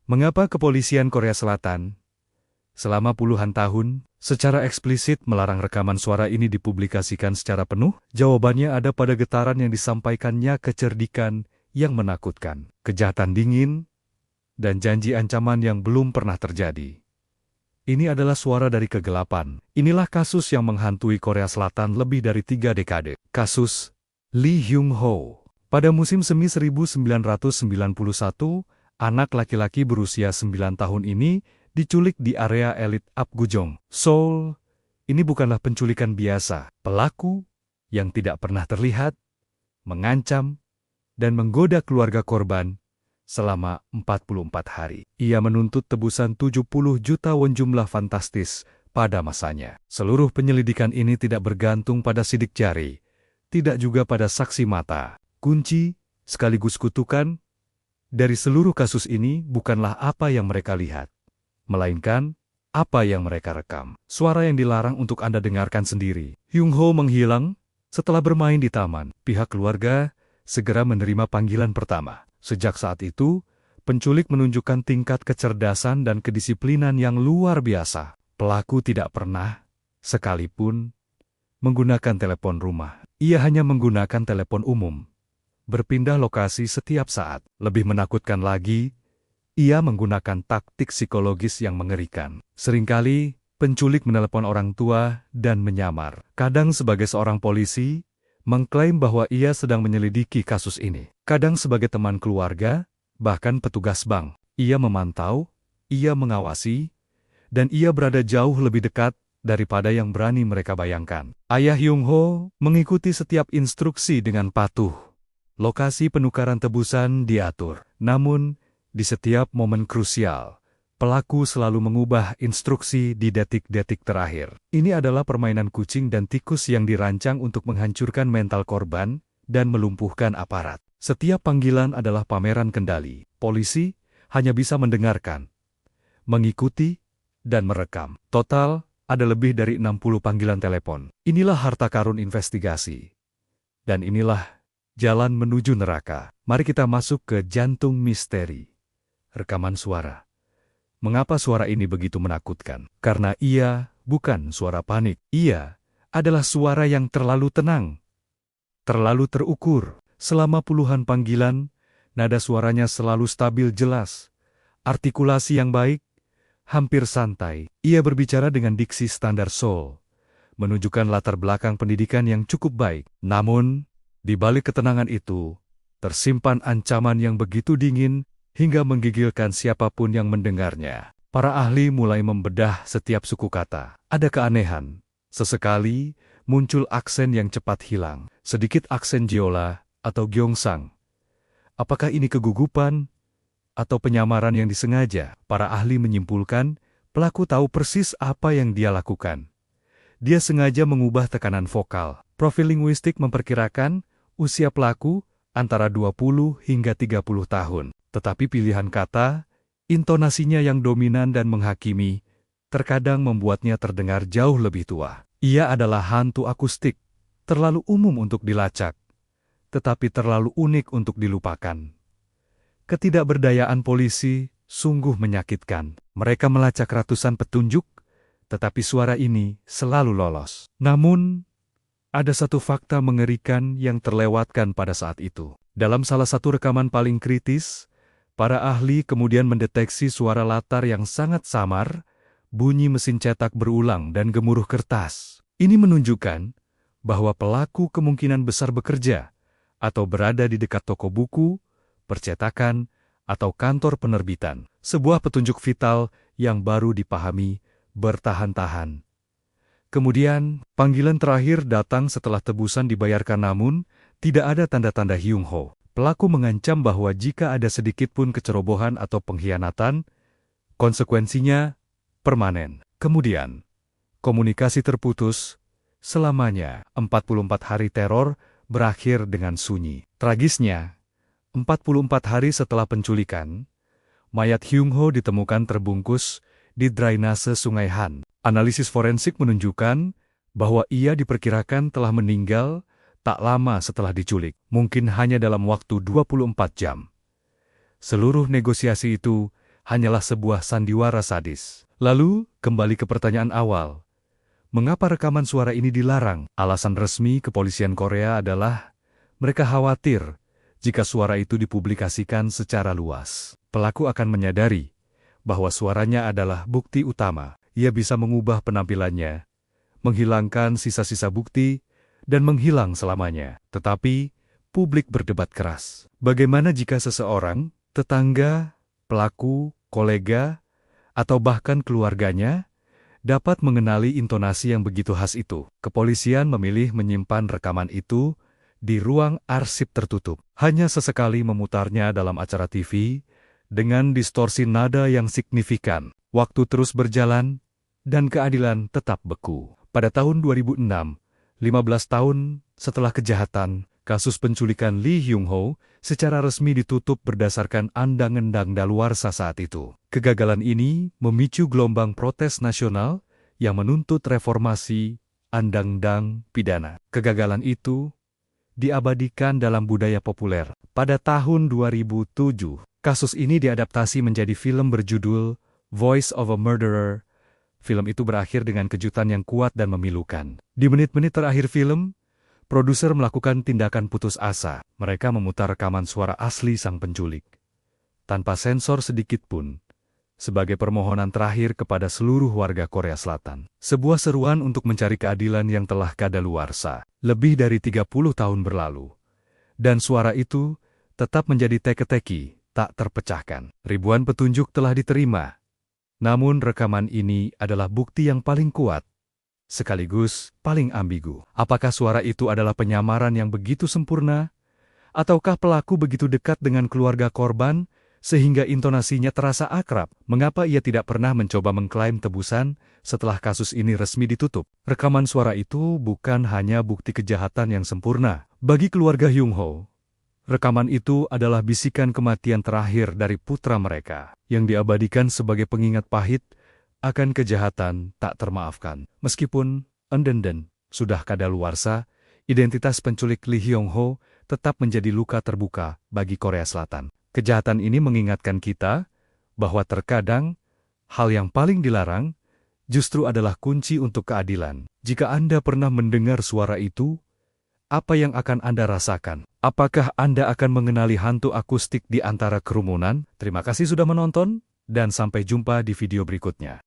Mengapa kepolisian Korea Selatan selama puluhan tahun secara eksplisit melarang rekaman suara ini dipublikasikan secara penuh? Jawabannya ada pada getaran yang disampaikannya, kecerdikan yang menakutkan, kejahatan dingin, dan janji ancaman yang belum pernah terjadi. Ini adalah suara dari kegelapan. Inilah kasus yang menghantui Korea Selatan lebih dari 3 dekade. Kasus Lee Hyung-ho. Pada musim semi 1991, anak laki-laki berusia 9 tahun ini diculik di area elit Apgujeong, Seoul. Ini bukanlah penculikan biasa. Pelaku yang tidak pernah terlihat mengancam dan menggoda keluarga korban selama 44 hari. Ia menuntut tebusan 70 juta won, jumlah fantastis pada masanya. Seluruh penyelidikan ini tidak bergantung pada sidik jari, tidak juga pada saksi mata. Kunci sekaligus kutukan dari seluruh kasus ini bukanlah apa yang mereka lihat, melainkan apa yang mereka rekam. Suara yang dilarang untuk Anda dengarkan sendiri. Hyung-ho menghilang setelah bermain di taman. Pihak keluarga segera menerima panggilan pertama. Sejak saat itu, penculik menunjukkan tingkat kecerdasan dan kedisiplinan yang luar biasa. Pelaku tidak pernah, sekalipun, menggunakan telepon rumah. Ia hanya menggunakan telepon umum. Berpindah lokasi setiap saat. Lebih menakutkan lagi, ia menggunakan taktik psikologis yang mengerikan. Seringkali, penculik menelepon orang tua dan menyamar. Kadang sebagai seorang polisi, mengklaim bahwa ia sedang menyelidiki kasus ini. Kadang sebagai teman keluarga, bahkan petugas bank. Ia memantau, ia mengawasi, dan ia berada jauh lebih dekat daripada yang berani mereka bayangkan. Ayah Hyung-ho mengikuti setiap instruksi dengan patuh. Lokasi penukaran tebusan diatur. Namun, di setiap momen krusial, pelaku selalu mengubah instruksi di detik-detik terakhir. Ini adalah permainan kucing dan tikus yang dirancang untuk menghancurkan mental korban dan melumpuhkan aparat. Setiap panggilan adalah pameran kendali. Polisi hanya bisa mendengarkan, mengikuti, dan merekam. Total, ada lebih dari 60 panggilan telepon. Inilah harta karun investigasi. Dan inilah jalan menuju neraka. Mari kita masuk ke jantung misteri. Rekaman suara. Mengapa suara ini begitu menakutkan? Karena ia bukan suara panik. Ia adalah suara yang terlalu tenang, terlalu terukur. Selama puluhan panggilan, nada suaranya selalu stabil, jelas. Artikulasi yang baik, hampir santai. Ia berbicara dengan diksi standar Seoul, menunjukkan latar belakang pendidikan yang cukup baik. Namun, di balik ketenangan itu, tersimpan ancaman yang begitu dingin hingga menggigilkan siapapun yang mendengarnya. Para ahli mulai membedah setiap suku kata. Ada keanehan. Sesekali muncul aksen yang cepat hilang. Sedikit aksen Jeolla atau Gyeongsang. Apakah ini kegugupan atau penyamaran yang disengaja? Para ahli menyimpulkan, pelaku tahu persis apa yang dia lakukan. Dia sengaja mengubah tekanan vokal. Profil linguistik memperkirakan usia pelaku antara 20 hingga 30 tahun. Tetapi pilihan kata, intonasinya yang dominan dan menghakimi, terkadang membuatnya terdengar jauh lebih tua. Ia adalah hantu akustik, terlalu umum untuk dilacak, tetapi terlalu unik untuk dilupakan. Ketidakberdayaan polisi sungguh menyakitkan. Mereka melacak ratusan petunjuk, tetapi suara ini selalu lolos. Namun, ada satu fakta mengerikan yang terlewatkan pada saat itu. Dalam salah satu rekaman paling kritis, para ahli kemudian mendeteksi suara latar yang sangat samar, bunyi mesin cetak berulang dan gemuruh kertas. Ini menunjukkan bahwa pelaku kemungkinan besar bekerja atau berada di dekat toko buku, percetakan, atau kantor penerbitan. Sebuah petunjuk vital yang baru dipahami bertahan-tahan. Kemudian, panggilan terakhir datang setelah tebusan dibayarkan, namun tidak ada tanda-tanda Hyung-ho. Pelaku mengancam bahwa jika ada sedikit pun kecerobohan atau pengkhianatan, konsekuensinya permanen. Kemudian, komunikasi terputus selamanya. 44 hari teror berakhir dengan sunyi. Tragisnya, 44 hari setelah penculikan, mayat Hyung-ho ditemukan terbungkus di drainase Sungai Han. Analisis forensik menunjukkan bahwa ia diperkirakan telah meninggal tak lama setelah diculik, mungkin hanya dalam waktu 24 jam. Seluruh negosiasi itu hanyalah sebuah sandiwara sadis. Lalu, kembali ke pertanyaan awal. Mengapa rekaman suara ini dilarang? Alasan resmi kepolisian Korea adalah mereka khawatir jika suara itu dipublikasikan secara luas. Pelaku akan menyadari bahwa suaranya adalah bukti utama. Ia bisa mengubah penampilannya, menghilangkan sisa-sisa bukti, dan menghilang selamanya. Tetapi, publik berdebat keras. Bagaimana jika seseorang, tetangga, pelaku, kolega, atau bahkan keluarganya dapat mengenali intonasi yang begitu khas itu? Kepolisian memilih menyimpan rekaman itu di ruang arsip tertutup. Hanya sesekali memutarnya dalam acara TV dengan distorsi nada yang signifikan. Waktu terus berjalan, dan keadilan tetap beku. Pada tahun 2006, 15 tahun setelah kejahatan, kasus penculikan Lee Hyung-ho secara resmi ditutup berdasarkan undang-undang daluarsa saat itu. Kegagalan ini memicu gelombang protes nasional yang menuntut reformasi undang-undang pidana. Kegagalan itu diabadikan dalam budaya populer. Pada tahun 2007, kasus ini diadaptasi menjadi film berjudul Voice of a Murderer. Film itu berakhir dengan kejutan yang kuat dan memilukan. Di menit-menit terakhir film, produser melakukan tindakan putus asa. Mereka memutar rekaman suara asli sang penculik, tanpa sensor sedikit pun, sebagai permohonan terakhir kepada seluruh warga Korea Selatan. Sebuah seruan untuk mencari keadilan yang telah kadaluarsa lebih dari 30 tahun berlalu. Dan suara itu tetap menjadi teka-teki, tak terpecahkan. Ribuan petunjuk telah diterima. Namun rekaman ini adalah bukti yang paling kuat, sekaligus paling ambigu. Apakah suara itu adalah penyamaran yang begitu sempurna? Ataukah pelaku begitu dekat dengan keluarga korban, sehingga intonasinya terasa akrab? Mengapa ia tidak pernah mencoba mengklaim tebusan setelah kasus ini resmi ditutup? Rekaman suara itu bukan hanya bukti kejahatan yang sempurna. Bagi keluarga Hyung-ho, rekaman itu adalah bisikan kematian terakhir dari putra mereka, yang diabadikan sebagai pengingat pahit akan kejahatan tak termaafkan. Meskipun undang-undang sudah kadaluarsa, identitas penculik Lee Hyung-ho tetap menjadi luka terbuka bagi Korea Selatan. Kejahatan ini mengingatkan kita bahwa terkadang hal yang paling dilarang justru adalah kunci untuk keadilan. Jika Anda pernah mendengar suara itu, apa yang akan Anda rasakan? Apakah Anda akan mengenali hantu akustik di antara kerumunan? Terima kasih sudah menonton, dan sampai jumpa di video berikutnya.